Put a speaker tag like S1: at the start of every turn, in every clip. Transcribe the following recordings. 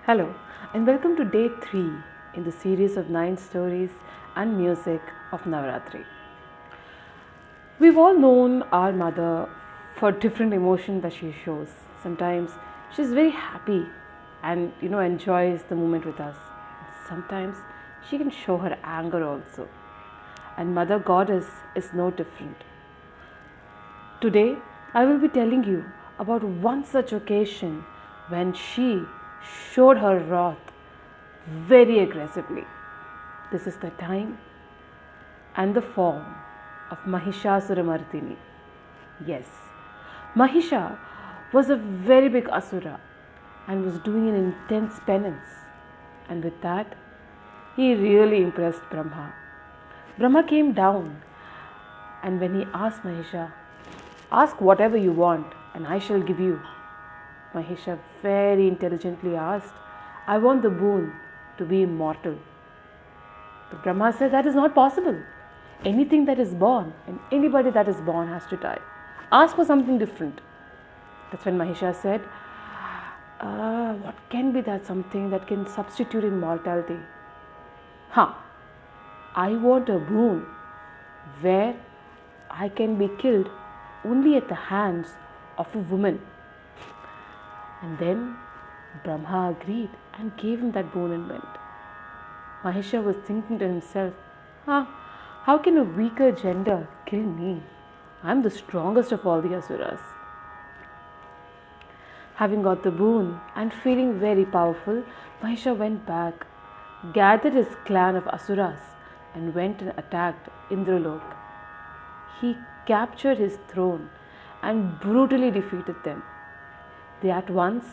S1: Hello, and welcome to day 3 in the series of 9 stories and music of Navaratri. We've all known our mother for different emotions that she shows. Sometimes she's very happy and enjoys the moment with us. Sometimes she can show her anger also. And Mother Goddess is no different. Today I will be telling you about one such occasion when she showed her wrath very aggressively. This is the time and the form of Mahishasuramardini. Yes, Mahisha was a very big asura and was doing an intense penance. And with that, he really impressed Brahma. Brahma came down, and when he asked Mahisha, "Ask whatever you want and I shall give you," Mahisha very intelligently asked, "I want the boon to be immortal." But Brahma said, "That is not possible. Anything that is born and anybody that is born has to die. Ask for something different." That's when Mahisha said, what can be that something that can substitute immortality? I want a boon where I can be killed only at the hands of a woman. And then Brahma agreed and gave him that boon and went. Mahisha was thinking to himself, how can a weaker gender kill me? I'm the strongest of all the asuras. Having got the boon and feeling very powerful, Mahisha went back, gathered his clan of asuras and went and attacked Indralok. He captured his throne and brutally defeated them. They at once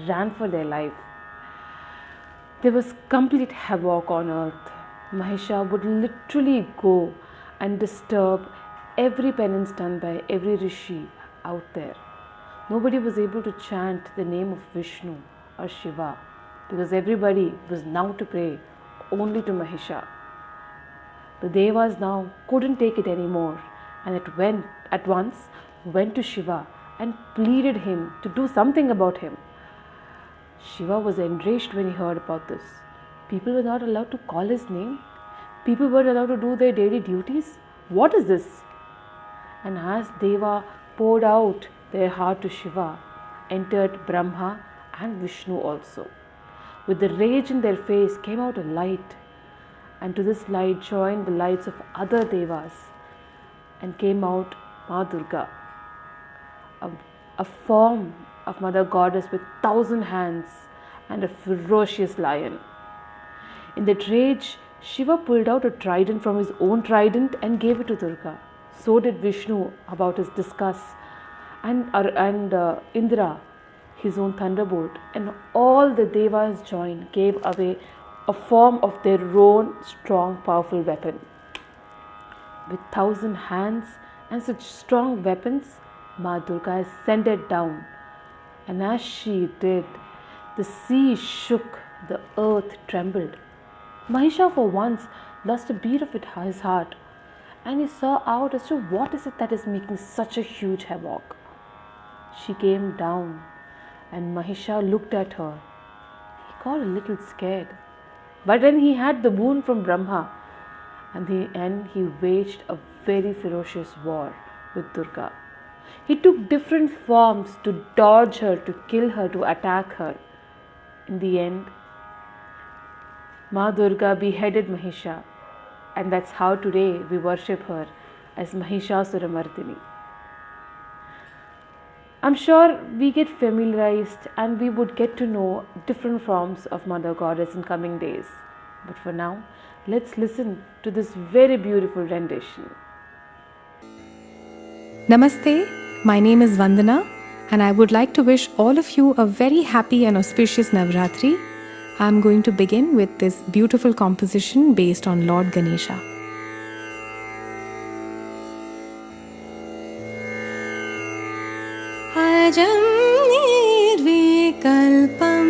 S1: ran for their life. There was complete havoc on earth. Mahisha would literally go and disturb every penance done by every rishi out there. Nobody was able to chant the name of Vishnu or Shiva because everybody was now to pray only to Mahisha. The Devas now couldn't take it anymore and at once went to Shiva and pleaded him to do something about him. Shiva was enraged when he heard about this. People were not allowed to call his name. People were allowed to do their daily duties. What is this? And as Deva poured out their heart to Shiva, entered Brahma and Vishnu also. With the rage in their face came out a light, and to this light joined the lights of other Devas, and came out Ma Durga, a form of Mother Goddess with 1,000 hands and a ferocious lion. In that rage, Shiva pulled out a trident from his own trident and gave it to Durga. So did Vishnu about his disgust, and Indra his own thunderbolt, and all the Devas joined gave away a form of their own strong, powerful weapon. With 1,000 hands and such strong weapons, Ma Durga ascended down, and as she did, the sea shook, the earth trembled. Mahisha for once lost a beat of his heart, and he saw out as to what is it that is making such a huge havoc. She came down, and Mahisha looked at her. He got a little scared, but then he had the boon from Brahma, and in the end he waged a very ferocious war with Durga. He took different forms to dodge her, to kill her, to attack her. In the end, Ma Durga beheaded Mahisha, and that's how today we worship her as Mahishasuramardini. I'm sure we get familiarized and we would get to know different forms of Mother Goddess in coming days. But for now, let's listen to this very beautiful rendition.
S2: Namaste, my name is Vandana, and I would like to wish all of you a very happy and auspicious Navratri. I'm going to begin with this beautiful composition based on Lord Ganesha. Ajam nirvikalpam,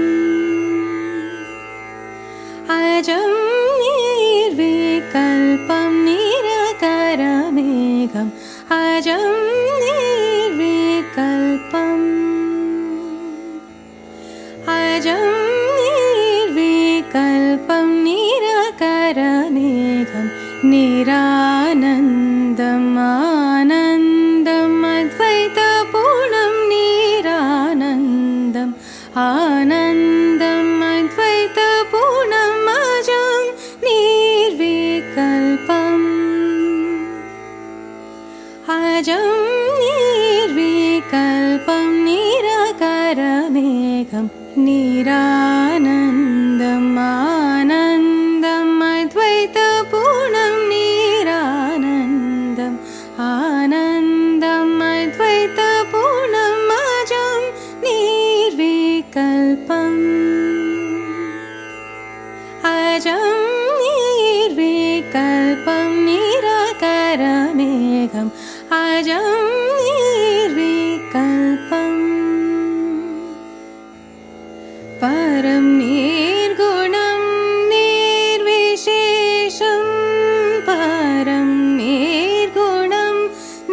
S2: ajam nirvikalpam, nirataramegam, ajam nirvikalpam, ajam निरानन्दम् आनन्दम् अद्वैतपूर्णं निरानन्दम् आनन्दम् अद्वैतपूर्णम् अजं निर्विकल्पम् अजं निर्विकल्पं निराकारमेघं निरानन्दम् आनन्दम् अद्वैतपूर्णं निरानन्दम् आनन्दम् अद्वैतपूर्णम् अजं निर्विकल्पम् अजं निर्विकल्पं निराकारमेघम् अजं निर्विकल्पम् परं निर्गुणं निर्विशेषं परं निर्गुणं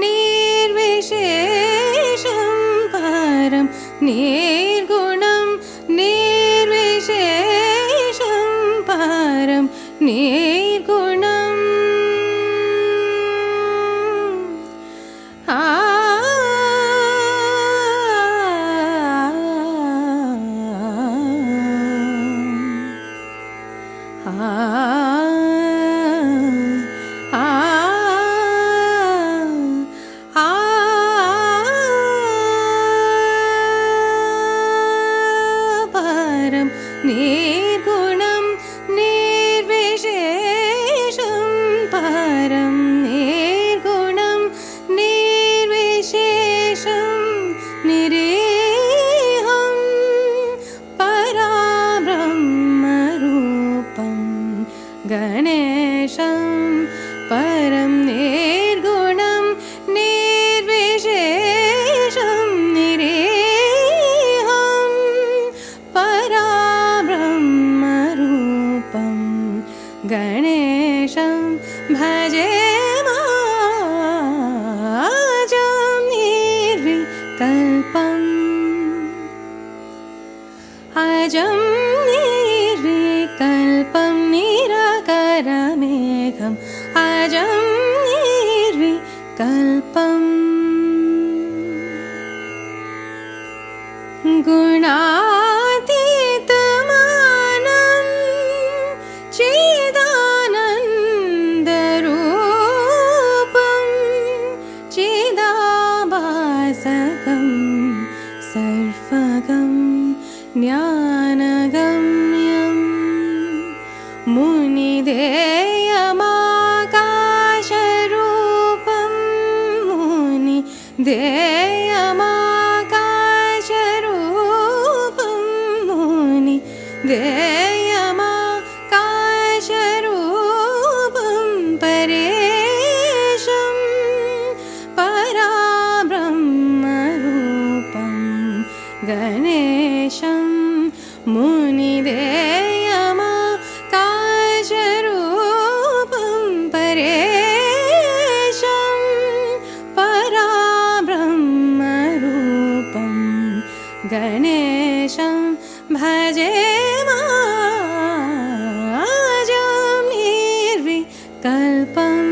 S2: निर्विशेषं परं निर्गुणं निर्विशेषं परं निर्गुणम् परं निर्गुणं निर्विशेषं परं निर्गुणं निर्विशेषं निरेहं पराब्रह्मरूपं गणेशं परं निर्गुणं निर्विशेषं निरेहं पराब्रह्मरूपं गणेशं भजे माजं निर्विकल्पम् अजं निर्विकल्पं निराकारमेघम् अजं निर्विकल्पम् गुणातीतमानं चिदानन्दरूपं चिदाभासकं सर्वगं ज्ञानगम्यं मुनिदेयमाकाशरूपं मुनिदेयमाकाशरूपं मुनिदेयमाकाशरूपं परेशं पराब्रह्मरूपं गणेशं मुनिदेयमाकाशरूपं परेशं पराब्रह्मरूपं गणेशं भजे माजं निर्विकल्पम्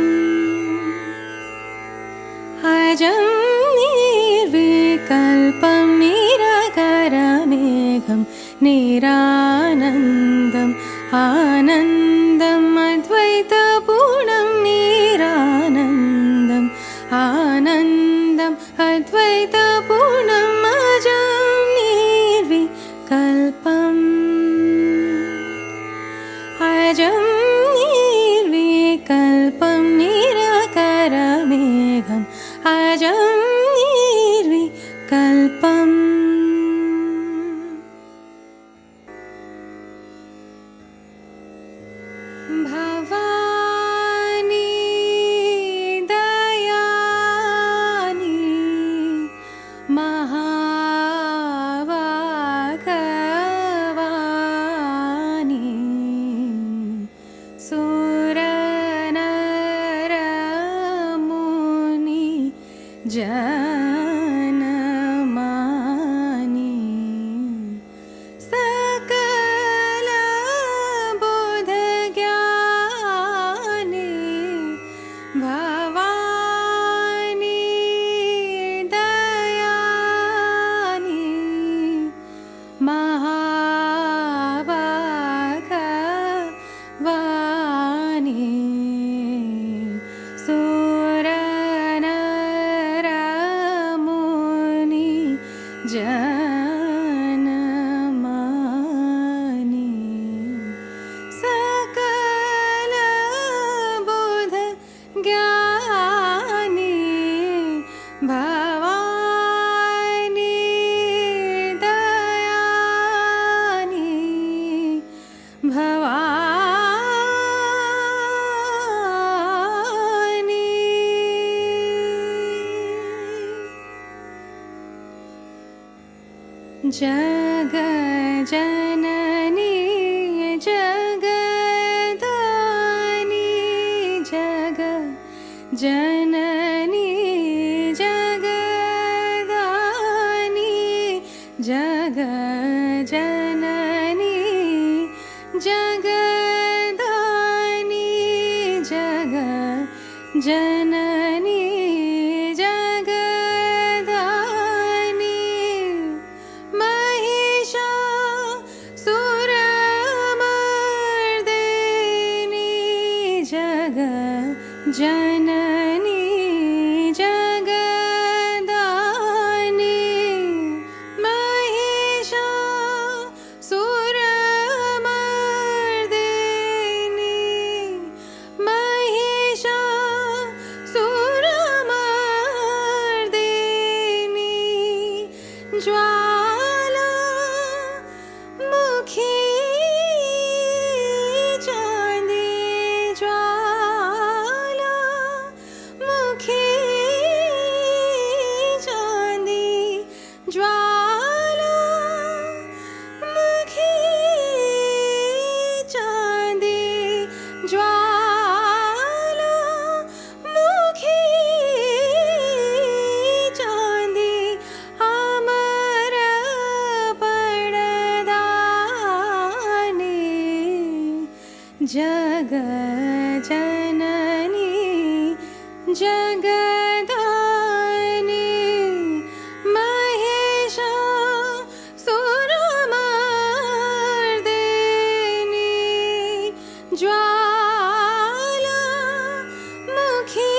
S2: अजं निर्विकल्पं निराकारमेघं निरानन्दम् आनन्दम् अद्वैतपूर्णं निरानन्दम् आनन्दम् अद्वैतपूर्णम् अजं निर्विकल्पम् अजं निर्विकल्पं निराकारमेघम् अजं निर्विकल्पम् महाभागवानी सुरनरमुनि जनमानि सकल बुध ज्ञानी भवानी दयानी भवानी जग जननी जगदानी जग जननी जगदानी जग जननी जगदानी जग जननी जगदानी महिषासुरमर्दिनी जग जननी जगदानी महिषासुरमर्दिनी महिषासुरमर्दिनी ज्वाला मुखी चांदी ज्वाला मुखी चांदी ज्वाला मुखी चांदी ज्वाला मुखी चांदी अमर पड़दानी जग जननी जगदानी महिषासुरमर्दिनी ज्वाला मुखी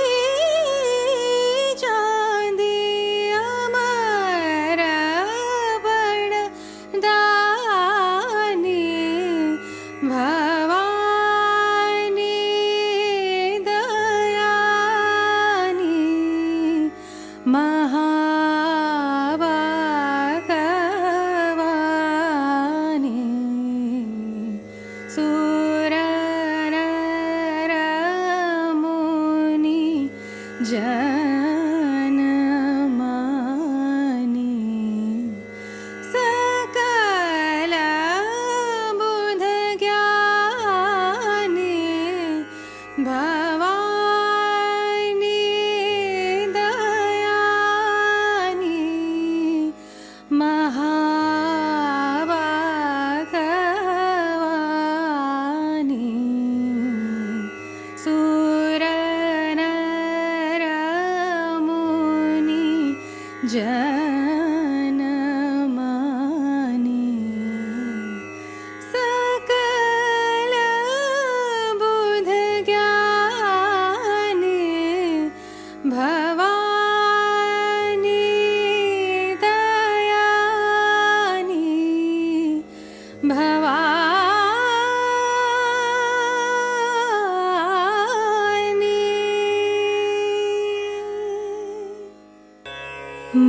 S2: चांदी अमर पड़दानी भवानी दयानी महाभागवानी सुरनरमुनि जनमानि सकल बुध ज्ञानी भवानी दयानी महाभागवानी सुरनरमुनि जनमानि सकल बुध ज्ञानी भवानी दयानी भवानी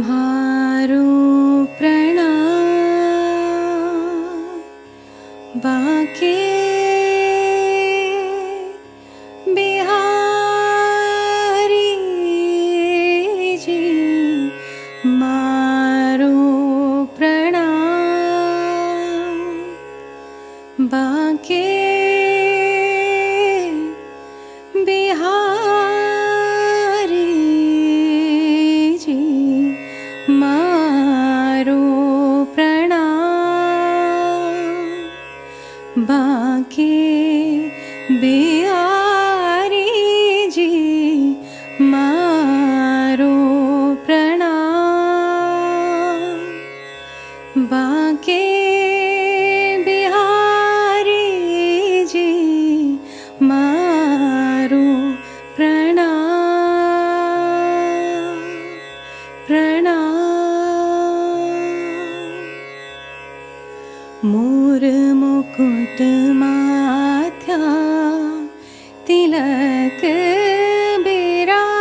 S2: मारू प्रणाम बाके बिहारी जी मारू प्रणाम बाके बिहारी जी मारो प्रणाम बाके बिहारी जी मारो प्रणाम बाके मोर मुकुट माथ्या तिलक बिराजा,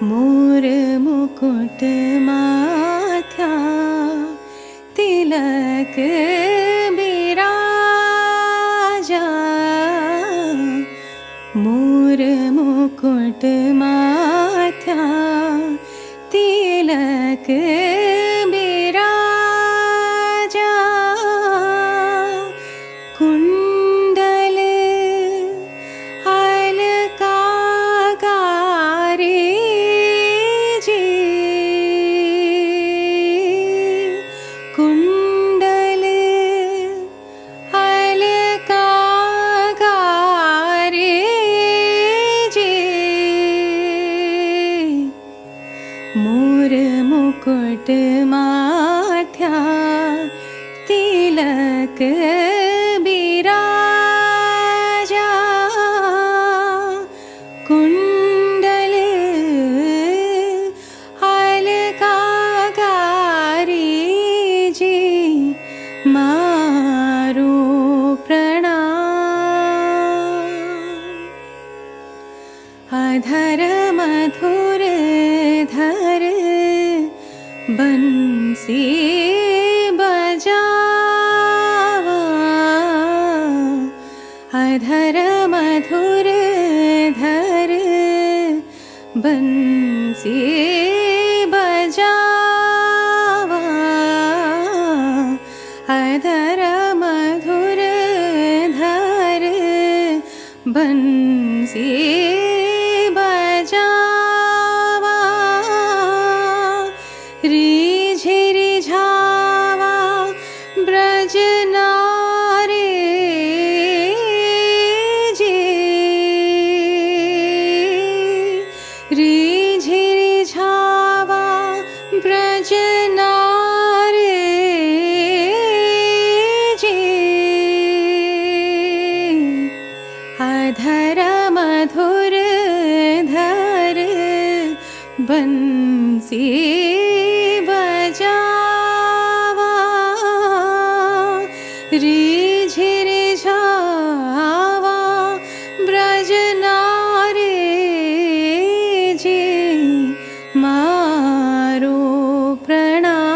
S2: मोर मुकुट माथ्या तिलक बिराजा, मोर मुकुट माथ्या तिलक बिराजा, कुंडल अलंकारे जी, कुंडल अलंकारे जी, मोर मुकुट माथ्या तिलक बिराजा, कुंडल अलंकारे जी, मारो प्रणाम। अधर मधुर धर बंसी बजावा, अधर मधुर धर बंसी बजावा, अधर मधुर धर बंसी बजावा, रिझि रिझावा ब्रज नारी जी, रिझि रिझावा ब्रज नारी जी, अधर मधुर धर बंसी बजावा, रिझि रिझावा ब्रज नारी जी, मारो प्रणाम।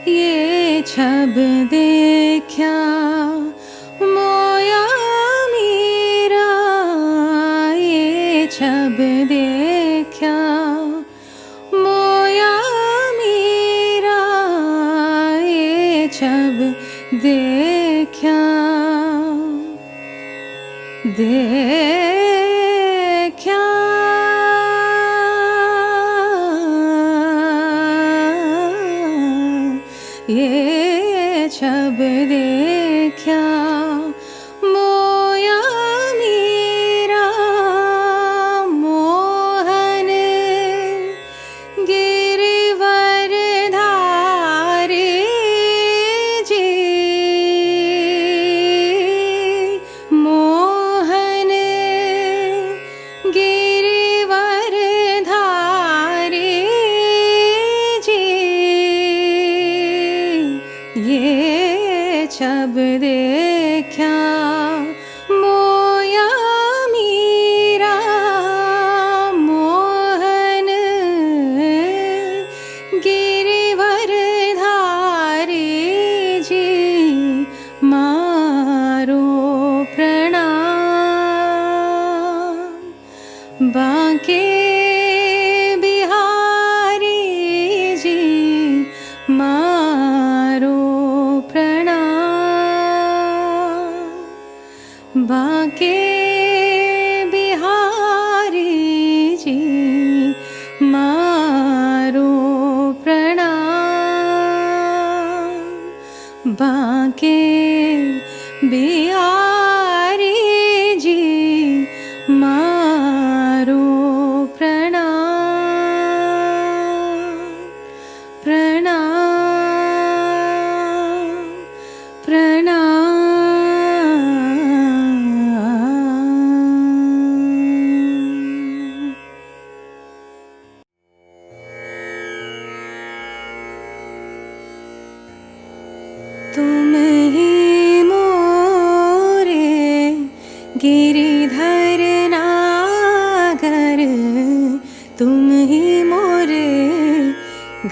S2: ये छब देखा मोया मीरा, ये छब देखा मोया मीरा, ये छब देखा देखा, ये छब देखा मोया मीरा, मोहन गिरिवर धारे जी, मोहन गिरिवर धारे जी, ये छब देखा मोया मीरा, मोहन गिरिवर धारे जी, मारो प्रणाम। बांके बिहारी जी, मारो प्रणाम।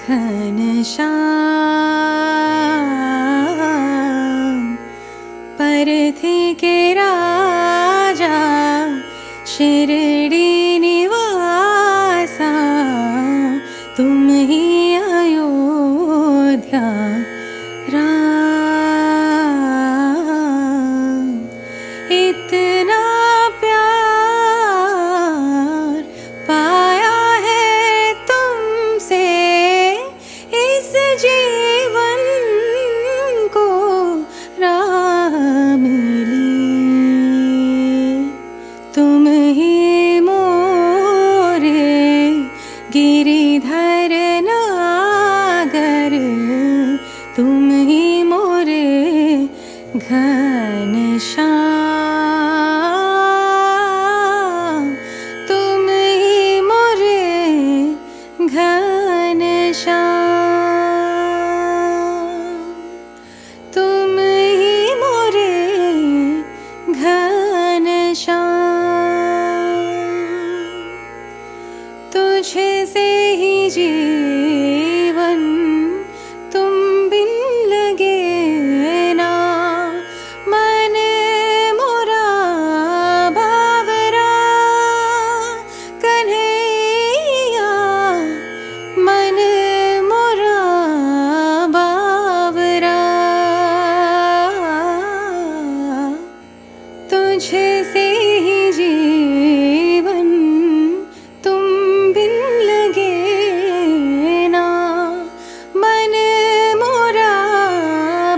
S2: घनश्याम। परथी के राजा शिरडी निवासा, तुम ही अयोध्या राम। इतना प्यार पाया है तुमसे इस जीवन को राह मिली। तुम ही मोरे गिरिधर नागर, तुम ही मोरे घनश्याम। तुम ही मोरे घनश्याम। तुम ही मोरे घनश्याम। तुझे से ही जीवन तुम बिन लगे ना, मन मोरा बावरा कन्हैया, मन मोरा बावरा। तुझे से ही जीवन तुम बिन लगे ना, मन मोरा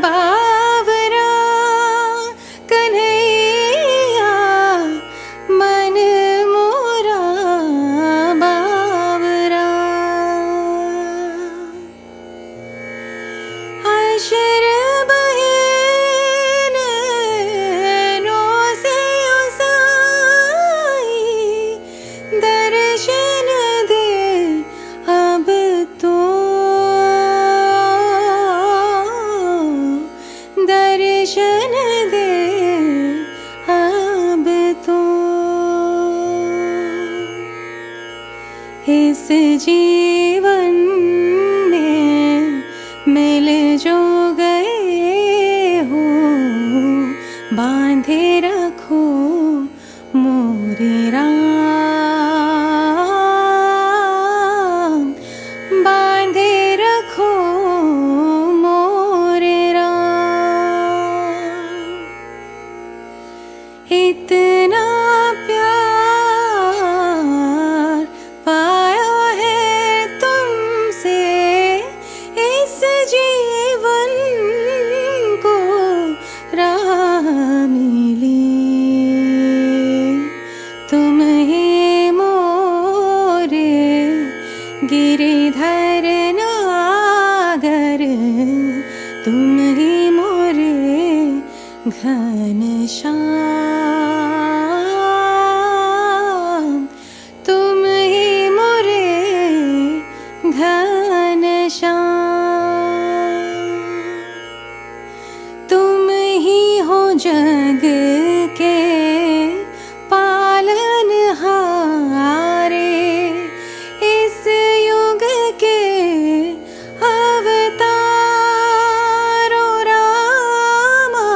S2: बावरा कन्हैया, मन मोरा बावरा। अशर बहे नैनों से उसाई, दर्शन दे अब तो, दर्शन दे अब तो। इस जीवन में मिल जो गए हो, बांधे रखो मोरे राम, बांधे रखो मोरे राम। इतना प्यार पाया है तुमसे इस जीवन को राह मिली। तुम ही मोरे गिरिधर नागर, तुम ही मोरे घनश्याम। तुम ही मोरे घनश्याम। तुम ही हो जग के पालनहारे, इस युग के अवतारो रामा,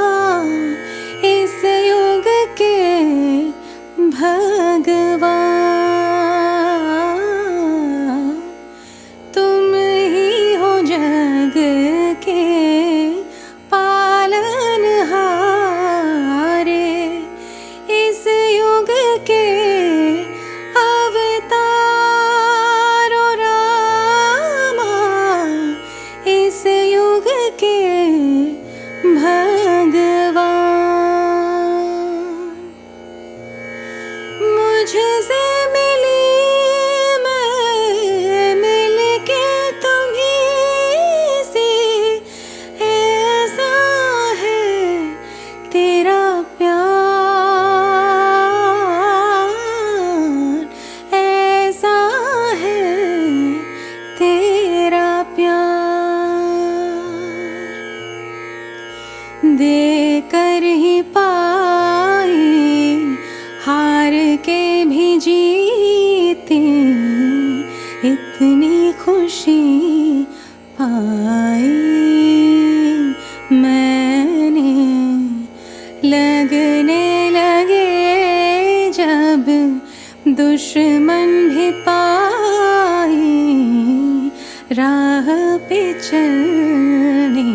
S2: इतनी खुशी पाई मैंने, लगने लगे जब दुश्मन भी पाई, राह पे चलने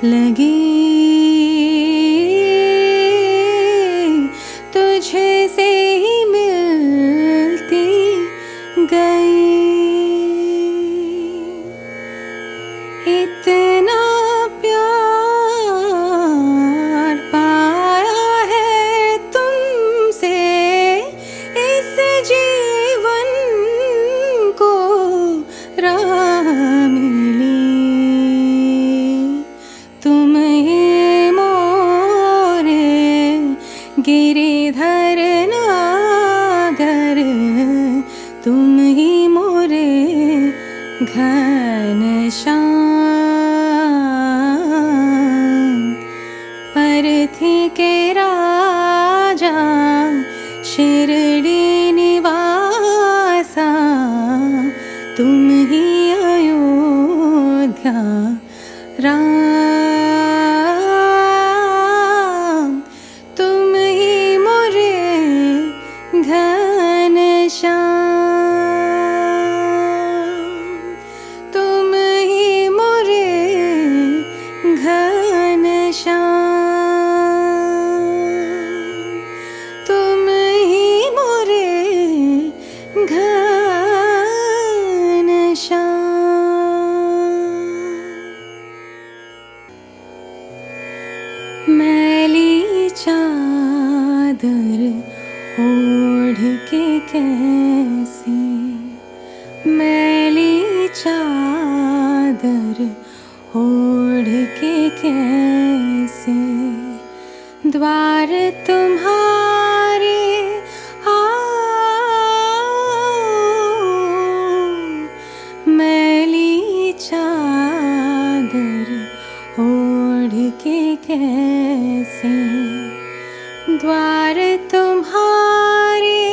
S2: लगी, तुझे से ही मिलती गई। इतना प्यार पाया है तुमसे, इस जीवन को राह मिली, तुम ही मोरे गिरिधर नागर, तुम ही मोरे घनश्याम, परथी के राजा शिरडी निवासा, तुम ही अयोध्या राम, तुम ही मोरे घनश्याम, तुम ही मोरे घनश्याम, तुम ही मोरे घनश्याम। मैली चादर ओढ़ के कैसे, मैली चादर ओढ़ के कैसे, द्वार तुम्हारे मैली चादर ओढ़ के कैसे, द्वार तुम्हारे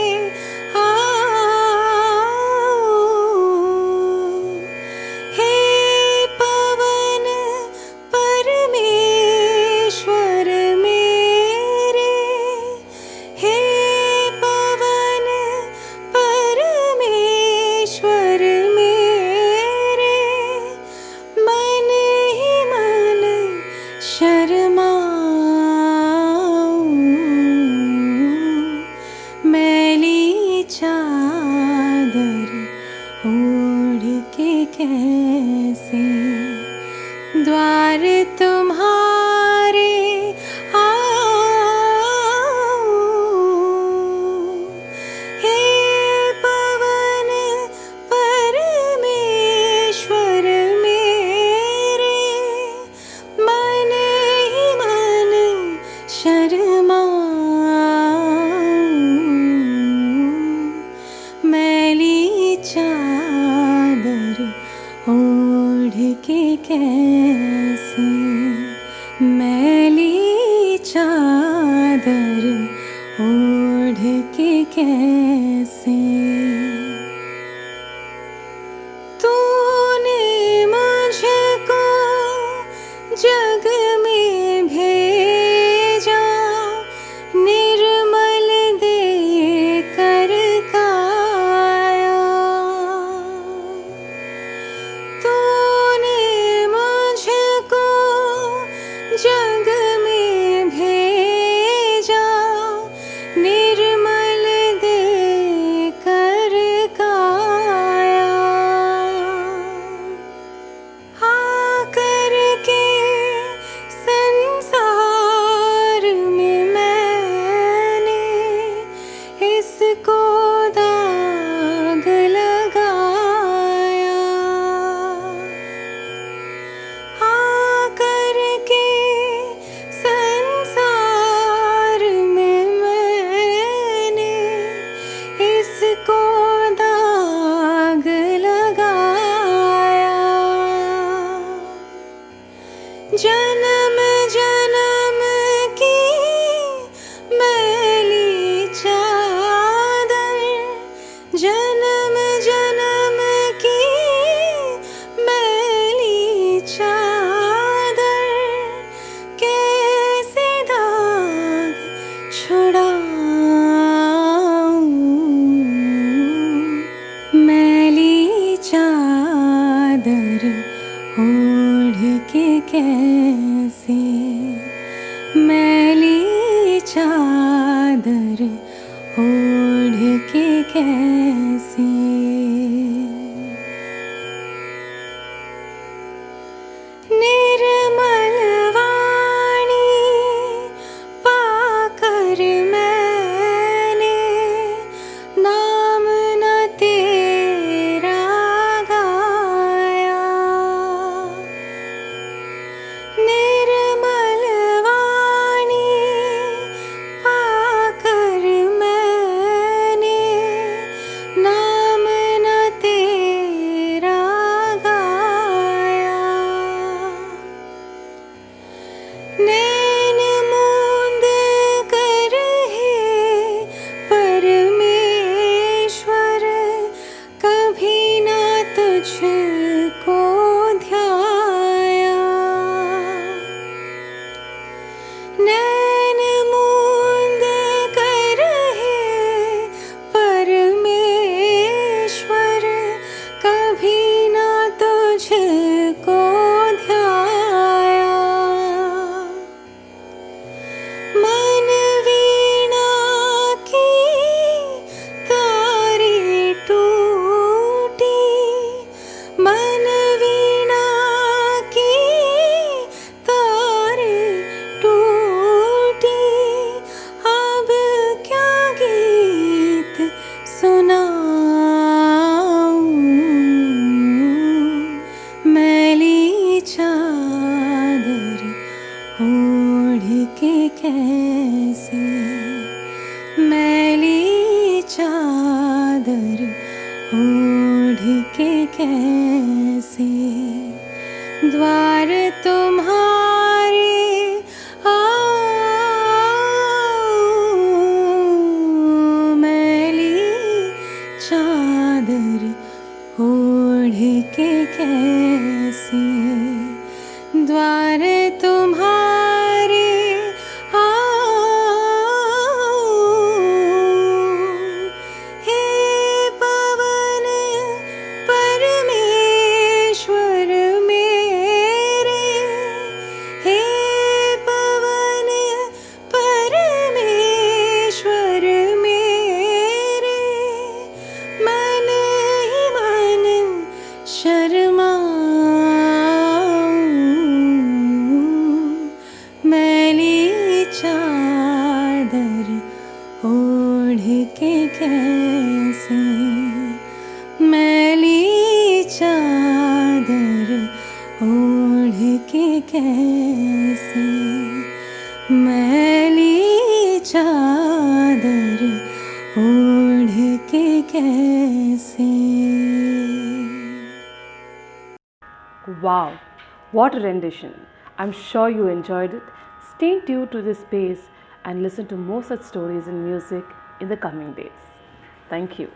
S2: हे पवन परमेश्वर मेरे, हे पवन परमेश्वर मेरे, मन ही मन शर्माऊं, मैली चादर ओढ़ के कैसे, द्वार तुम्हारे हे पवन परमेश्वर मेरे, मन ही मन शर्माऊं, मैली चादर ओढ़ के कैसे, मैली चादर ओढ़ के कैसे। तूने मुझको जग में भेजा, निर्मल दे कर काया, तूने कैसे द्वार तुम्हारे मैली चादर ओढ़ के कैसे द्वार तुम्हारे हे पवन परमेश्वर मेरे, हे पवन परमेश्वर मेरे, मन ही मन शर्माऊं, मैली चादर ओढ़ के कैसे, मैली चादर ओढ़ के कैसे, मैली चादर ओढ़ के कैसे।
S1: Wow, what a rendition! I'm sure you enjoyed it. Stay tuned to this space and listen to more such stories and music in the coming days. Thank you.